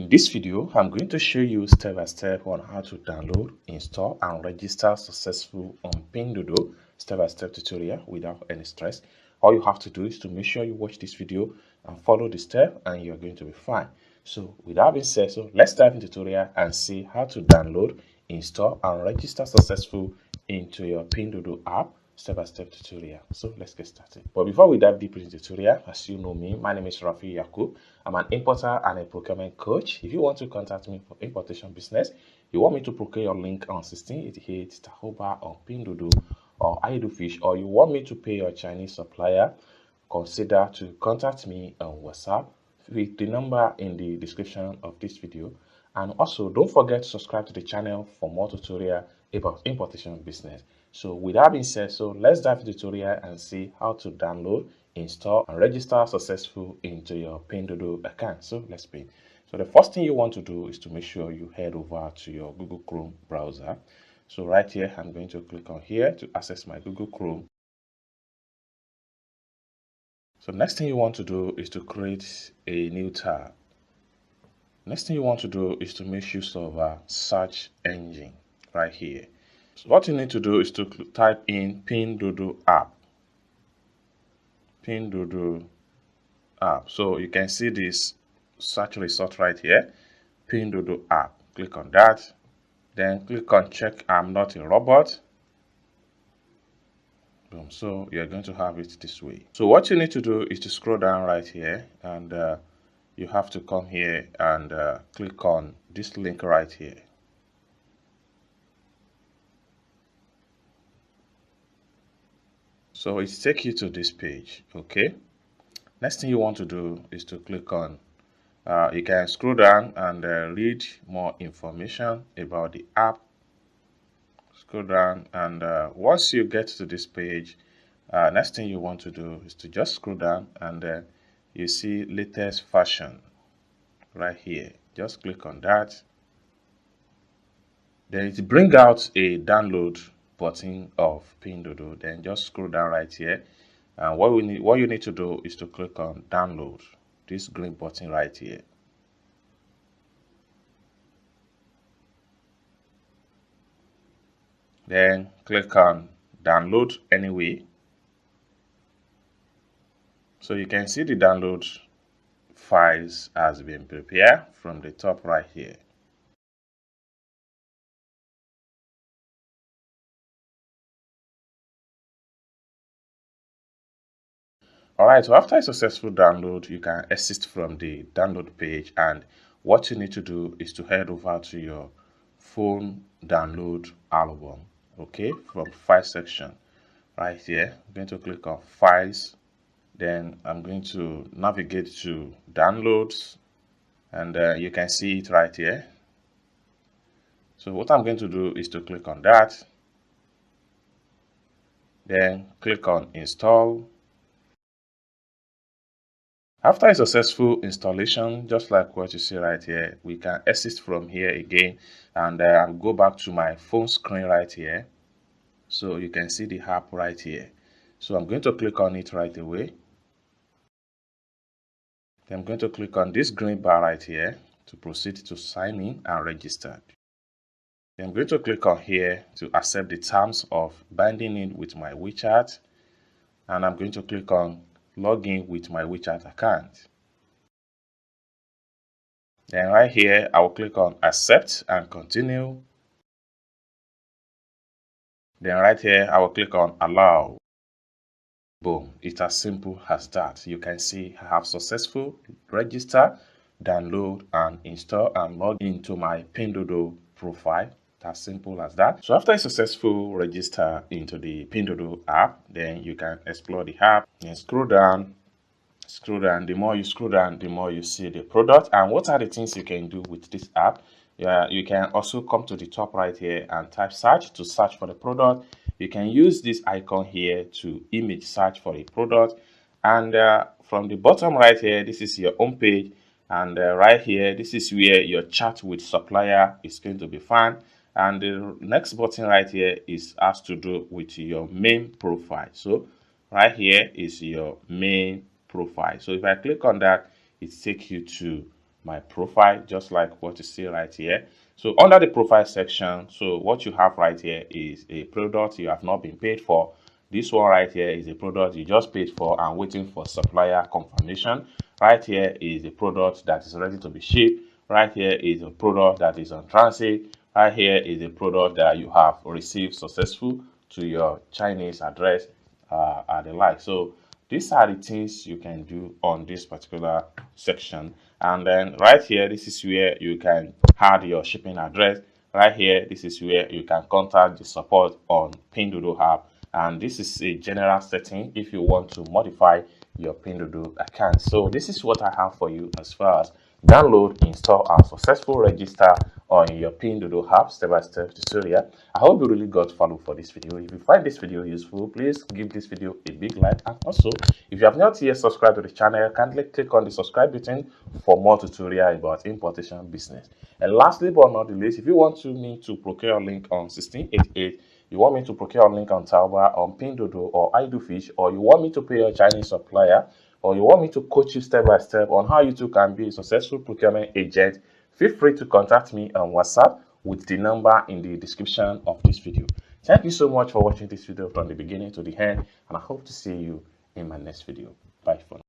In this video, I'm going to show you step by step on how to download, install, and register successful on Pinduoduo step by step tutorial without any stress. All you have to do is to make sure you watch this video and follow the step, and you're going to be fine. So, with that being said, let's dive into the tutorial and see how to download, install, and register successful into your Pinduoduo app step-by-step tutorial. So let's get started. But before we dive deep into the tutorial, as you know me, my name is Rafi Yakub. I'm an importer and a procurement coach. If you want to contact me for importation business, you want me to procure your link on 1688 Tahoba on Pinduoduo or Aidu Fish, or you want me to pay your Chinese supplier, consider to contact me on WhatsApp with the number in the description of this video. And also, don't forget to subscribe to the channel for more tutorial about importation business. So with that being said, let's dive into the tutorial and see how to download, install, and register successful into your Pinduoduo account. So let's begin. So the first thing you want to do is to make sure you head over to your Google Chrome browser. So right here, I'm going to click on here to access my Google Chrome. So next thing you want to do is to create a new tab. Next thing you want to do is to make use of a search engine right here. So what you need to do is to type in Pinduoduo app. Pinduoduo app. So you can see this search result right here. Pinduoduo app. Click on that. Then click on check I'm not a robot. Boom. So you're going to have it this way. So what you need to do is to scroll down right here, and you have to come here and click on this link right here. So it takes you to this page. Okay. Next thing you want to do is to click on, you can scroll down and read more information about the app. Scroll down, and once you get to this page, next thing you want to do is to just scroll down, and you see latest version right here. Just click on that. Then it brings out a download button of Pinduoduo. Then just scroll down right here, and what you need to do is to click on download, this green button right here. Then click on download anyway. So you can see the download files has been prepared from the top right here. Alright, so after a successful download, you can exit from the download page, and what you need to do is to head over to your phone download album. Okay, from file section right here. I'm going to click on files. Then I'm going to navigate to downloads, and you can see it right here. So what I'm going to do is to click on that. Then click on install. After a successful installation, just like what you see right here, we can exit from here again, and I'll go back to my phone screen right here. So you can see the app right here. So I'm going to click on it right away. Then I'm going to click on this green bar right here to proceed to sign in and register. Then I'm going to click on here to accept the terms of binding in with my WeChat, and I'm going to click on login with my WeChat account. Then right here, I will click on accept and continue. Then right here, I will click on allow. Boom, it's as simple as that. You can see I have successfully register, download, and install and log into my Pinduoduo profile. As simple as that. So after a successful register into the Pinduoduo app, then you can explore the app and scroll down. The more you scroll down, the more you see the product. And what are the things you can do with this app? You can also come to the top right here and type search to search for the product. You can use this icon here to image search for a product. And from the bottom right here, this is your home page. And right here, this is where your chat with supplier is going to be found. And the next button right here has to do with your main profile. So right here is your main profile. So if I click on that, it takes you to my profile, just like what you see right here. So under the profile section, so what you have right here is a product you have not been paid for. This one right here is a product you just paid for and waiting for supplier confirmation. Right here is a product that is ready to be shipped. Right here is a product that is on transit. Right here is a product that you have received successful to your Chinese address and the like. So these are the things you can do on this particular section. And then right here, this is where you can add your shipping address. Right here, this is where you can contact the support on Pinduoduo app. And this is a general setting if you want to modify your Pinduoduo account. So this is what I have for you as far as download, install, and successful register on your Pinduoduo app step-by-step tutorial. I hope you really got value for this video. If you find this video useful, please give this video a big like, and also if you have not yet subscribed to the channel, kindly click on the subscribe button for more tutorial about importation business. And lastly but not the least, if you want me to procure a link on 1688, you want me to procure a link on Taobao, on Pinduoduo, or iDoFish, or you want me to pay your Chinese supplier, or you want me to coach you step by step on how you too can be a successful procurement agent, feel free to contact me on WhatsApp with the number in the description of this video. Thank you so much for watching this video from the beginning to the end, and I hope to see you in my next video. Bye for now.